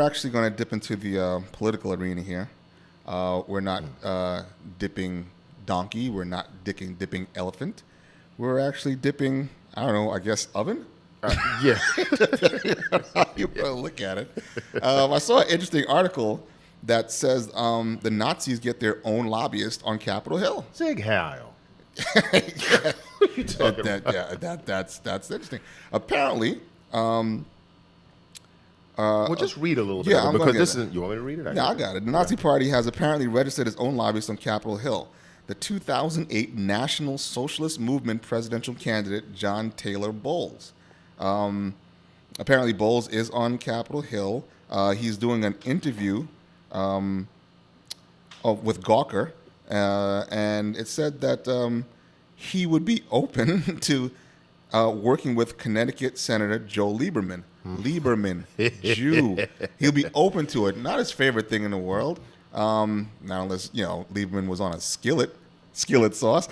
actually going to dip into the political arena here. We're not dipping donkey. We're not dipping elephant. We're actually dipping, I don't know, I guess oven? Yeah. You better look at it. I saw an interesting article that says the Nazis get their own lobbyist on Capitol Hill. Sig Heil. What are you talking about? That's interesting. Apparently, well, just read a little bit. yeah, I'm because gonna get this it. is. You want me to read it? Yeah, I got it. The Nazi Party has apparently registered its own lobbyist on Capitol Hill. The 2008 National Socialist Movement presidential candidate, John Taylor Bowles. Apparently, Bowles is on Capitol Hill. He's doing an interview with Gawker, and it said that he would be open to working with Connecticut Senator Joe Lieberman. Lieberman, Jew. He'll be open to it. Not his favorite thing in the world. Now, unless, Lieberman was on a skillet sauce.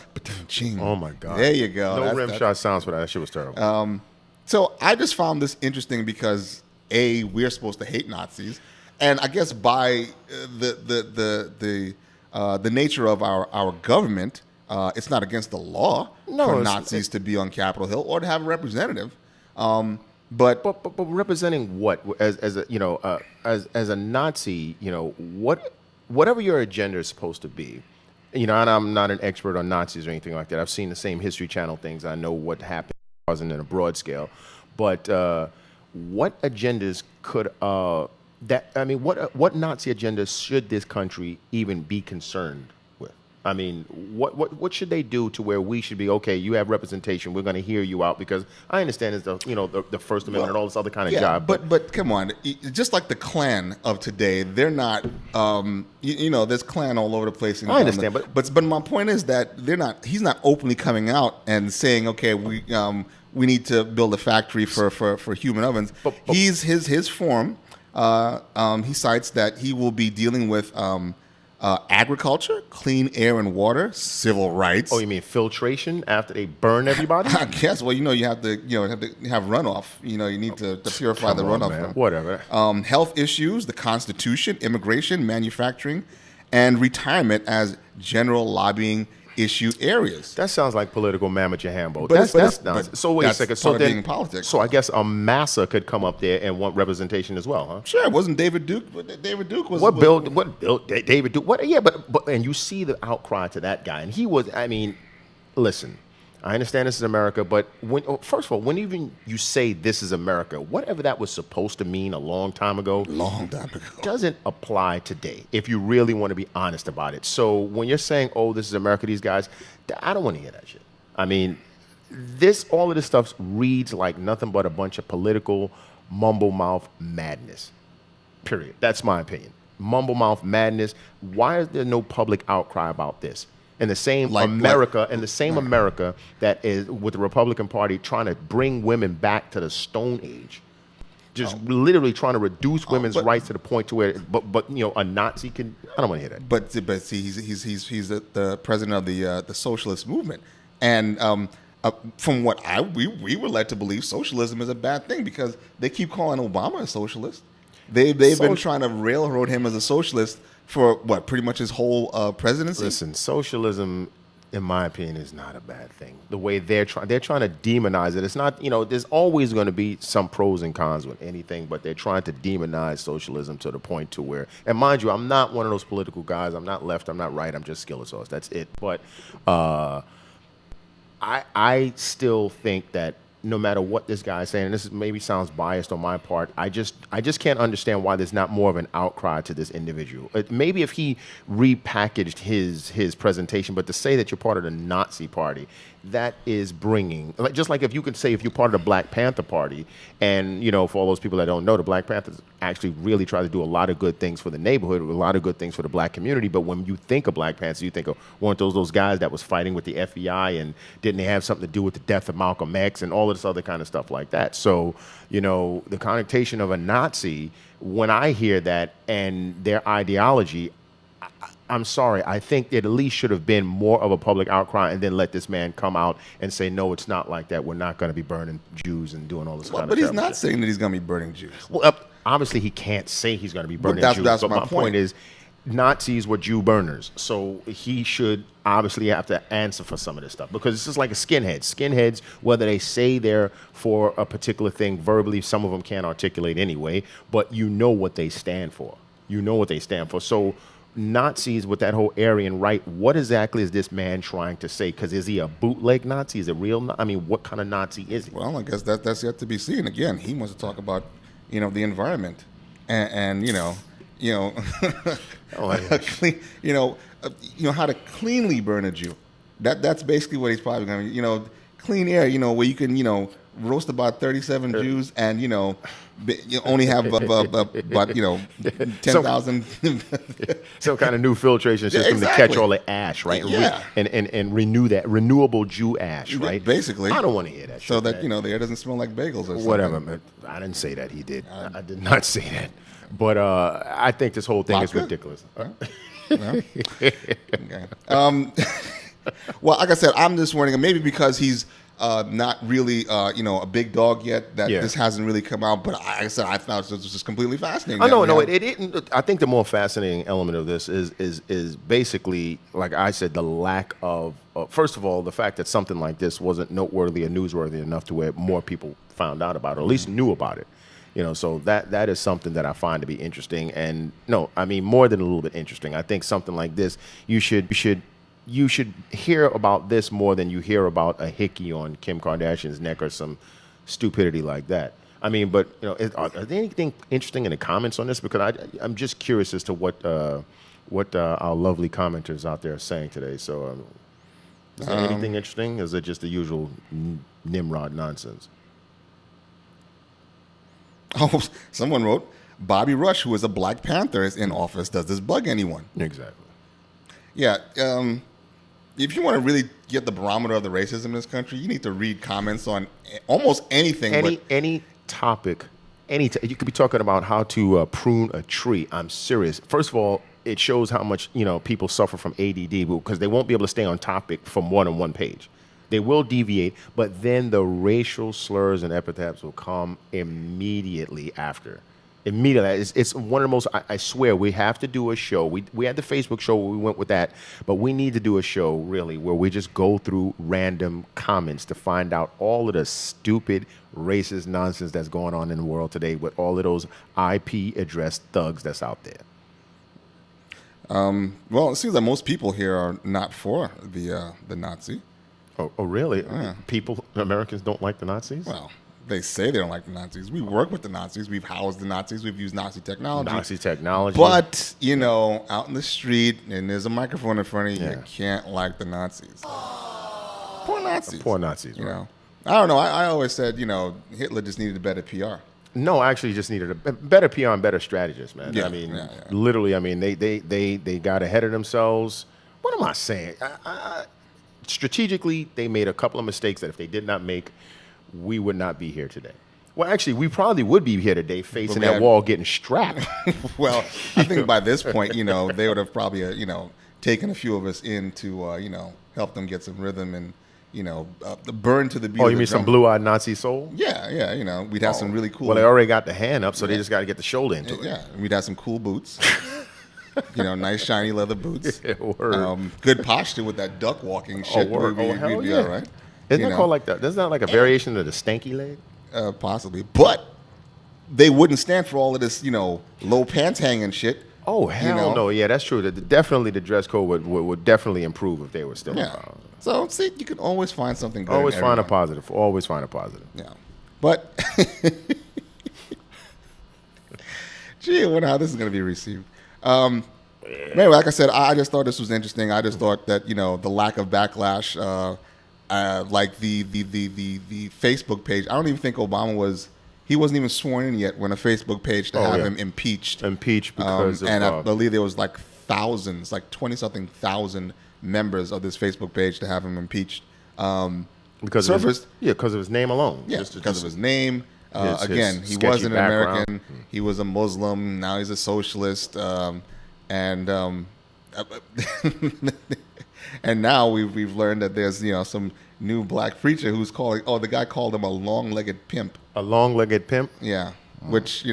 Oh, my God. There you go. No rim shot sounds for that. That shit was terrible. So I just found this interesting because, A, we're supposed to hate Nazis. And I guess by the nature of our government, it's not against the law for Nazis to be on Capitol Hill or to have a representative. But representing what as a Nazi, whatever your agenda is supposed to be, and I'm not an expert on Nazis or anything like that. I've seen the same History Channel things. I know what happened wasn't in a broad scale, but what agendas could what Nazi agendas should this country even be concerned with? I mean, what should they do to where we should be, okay, you have representation, we're going to hear you out, because I understand it's the First Amendment and all this other kind of job. But come on, just like the Klan of today, they're not, there's Klan all over the place. I understand, but my point is that he's not openly coming out and saying, okay, we need to build a factory for human ovens. His form, he cites that he will be dealing with agriculture, clean air and water, civil rights. Oh, you mean filtration after they burn everybody? I guess. Well, you have to have runoff. You need to purify the runoff. Man. Whatever. Health issues, the Constitution, immigration, manufacturing, and retirement as general lobbying issue areas. That sounds like political mammoth Jambo. That's nonsense. So wait a second. So then, politics. So I guess a Massa could come up there and want representation as well, huh? Sure. It wasn't David Duke. David Duke was what built David Duke? What? Yeah, but and you see the outcry to that guy, and he was. I mean, listen. I understand this is America, but first of all, when even you say this is America, whatever that was supposed to mean a long time ago, doesn't apply today if you really want to be honest about it. So when you're saying, oh, this is America, these guys, I don't want to hear that shit. I mean, all of this stuff reads like nothing but a bunch of political mumble mouth madness, period. That's my opinion. Mumble mouth madness. Why is there no public outcry about this? And the same America that is with the Republican Party trying to bring women back to the Stone Age, just literally trying to reduce women's rights to the point to where, a Nazi can. I don't want to hear that. But see, he's the president of the socialist movement, and from what we were led to believe, socialism is a bad thing because they keep calling Obama a socialist. They've been trying to railroad him as a socialist for pretty much his whole presidency. Listen, socialism, in my opinion, is not a bad thing. The way they're trying to demonize it. It's not, there's always going to be some pros and cons with anything, but they're trying to demonize socialism to the point to where, and mind you, I'm not one of those political guys. I'm not left. I'm not right. I'm just skillet sauce. That's it. But I still think that no matter what this guy is saying, and this maybe sounds biased on my part, I just can't understand why there's not more of an outcry to this individual. Maybe if he repackaged his presentation, but to say that you're part of the Nazi Party, that is bringing, just like if you could say if you're part of the Black Panther Party, and for all those people that don't know, the Black Panthers actually really try to do a lot of good things for the neighborhood, a lot of good things for the black community. But when you think of Black Panthers, you think of weren't those guys that was fighting with the FBI, and didn't they have something to do with the death of Malcolm X and all of this other kind of stuff like that? So the connotation of a Nazi, when I hear that and their ideology, I'm sorry. I think it at least should have been more of a public outcry, and then let this man come out and say, no, it's not like that. We're not going to be burning Jews and doing all this kind of But he's terrible not shit. saying that he's going to be burning Jews. Well, obviously he can't say he's going to be burning that's- Jews. that's but my my point. point is, Nazis were Jew burners, so he should obviously have to answer for some of this stuff, because this is like a skinhead. Skinheads, whether they say they're for a particular thing verbally, some of them can't articulate anyway, but you know what they stand for. You know what they stand for. So Nazis with that whole Aryan right, what exactly is this man trying to say? Because is he a bootleg Nazi? Is it real? I mean, what kind of Nazi is he? Well, I guess that's yet to be seen. Again, he wants to talk about, the environment, and Oh, yeah. how to cleanly burn a Jew. That's basically what he's probably going to, clean air, where you can, roast about 37 Jews and, you only have about, 10,000. Some kind of new filtration system to catch exactly. all the ash, right? Yeah. And renew that renewable Jew ash, right? Basically. I don't want to hear that. So shit, that, man. the air doesn't smell like bagels or something. Whatever, man. I didn't say that. He did. I did not say that. But I think this whole thing is Vodka? ridiculous. No? Okay. Well, like I said, I'm just warning him, maybe because he's not really, a big dog yet, that Yeah. this hasn't really come out. But like I said, I thought this was just completely fascinating. Oh, that no, we it have- didn't. I think the more fascinating element of this is basically, like I said, the lack of, first of all, the fact that something like this wasn't noteworthy or newsworthy enough to where more people found out about it, or at least knew about it. So that is something that I find to be interesting. And no, I mean, more than a little bit interesting. I think something like this, you should hear about this more than you hear about a hickey on Kim Kardashian's neck or some stupidity like that. I mean, but are there anything interesting in the comments on this? Because I'm just curious as to what our lovely commenters out there are saying today. So, is there anything interesting? Is it just the usual Nimrod nonsense? Oh, someone wrote, Bobby Rush, who is a Black Panther, is in office. Does this bug anyone? Exactly. Yeah. If you want to really get the barometer of the racism in this country, you need to read comments on almost anything. Any topic, you could be talking about how to prune a tree. I'm serious. First of all, it shows how much people suffer from ADD because they won't be able to stay on topic from more than one page. They will deviate, but then the racial slurs and epithets will come immediately after. Immediately. It's one of the most, I swear, we have to do a show. We had the Facebook show where we went with that, but we need to do a show, really, where we just go through random comments to find out all of the stupid, racist nonsense that's going on in the world today with all of those IP address thugs that's out there. Well, it seems that most people here are not for the Nazi. Oh, really? Americans don't like the Nazis? Well, they say they don't like the Nazis. We work with the Nazis. We've housed the Nazis. We've used Nazi technology. Nazi technology. But, out in the street, and there's a microphone in front of you, Yeah. you can't like the Nazis. Poor Nazis. Poor Nazis, You right. know. I don't know. I always said, Hitler just needed a better PR. No, actually, just needed a better PR and better strategists, man. Yeah, I mean, yeah. literally, they got ahead of themselves. What am I saying? Strategically, they made a couple of mistakes that if they did not make, we would not be here today. Well, actually, we probably would be here today facing that wall getting strapped. Well, I think by this point, they would have probably, taken a few of us in to, help them get some rhythm and, the burn to the beat. Oh, of you the mean some drum. blue-eyed Nazi soul? Yeah, we'd have some really cool. Well, they already got the hand up, so they just got to get the shoulder into it. Yeah, we'd have some cool boots. Nice shiny leather boots. Yeah, word. Good posture with that duck walking shit. Word. We'd Hell be yeah. all right. Isn't that called like that? Isn't that like a variation of the stanky leg? Possibly, but they wouldn't stand for all of this, low pants hanging shit. Oh, hell no. Yeah, that's true. Definitely the dress code would definitely improve if they were still Yeah. around. So, see, you can always find something good. Always in find a everyone. positive. Always find a positive. Yeah. But, gee, I wonder how this is going to be received. Anyway, like I said, I just thought this was interesting. I just thought that, the lack of backlash, like the Facebook page, I don't even think Obama wasn't even sworn in yet when a Facebook page to have him impeached. Impeached because of... And I believe there was like thousands, like 20-something thousand members of this Facebook page to have him impeached. because of his name alone. Yeah, Just- because of his name. his Again, he sketchy wasn't an background. American. He was a Muslim. Now he's a socialist. And now we've learned that there's some new black preacher who's calling. Oh, the guy called him a long-legged pimp. A long-legged pimp. Yeah, which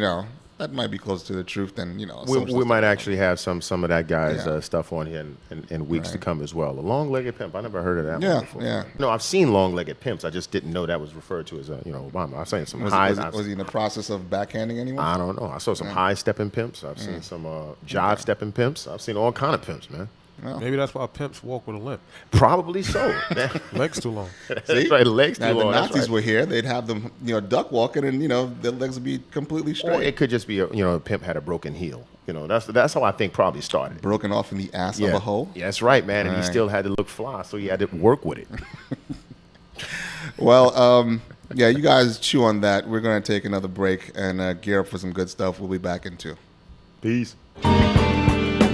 that might be closer to the truth than We might actually have some of that guy's Yeah. Stuff on here in weeks to come as well. A long-legged pimp. I never heard of that Yeah, one before. yeah. No, I've seen long-legged pimps. I just didn't know that was referred to as Obama. I've seen some highs. Was he in the process of backhanding anyone? I don't know. I saw some high-stepping pimps. I've seen some jive-stepping pimps. I've seen all kind of pimps, man. Maybe that's why pimps walk with a limp. Probably so. Legs too long. That's right. Legs too Now, if long. the That's Nazis right. were here, they'd have them, duck walking, and their legs would be completely Or straight, it could just be a pimp had a broken heel. That's how I think probably started. broken off in the ass of a hoe. Yeah, that's right, man. And he Right. still had to look fly, so he had to work with it. Well, yeah, you guys chew on that. We're going to take another break and gear up for some good stuff. We'll be back in 2. Peace.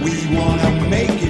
We wanna make it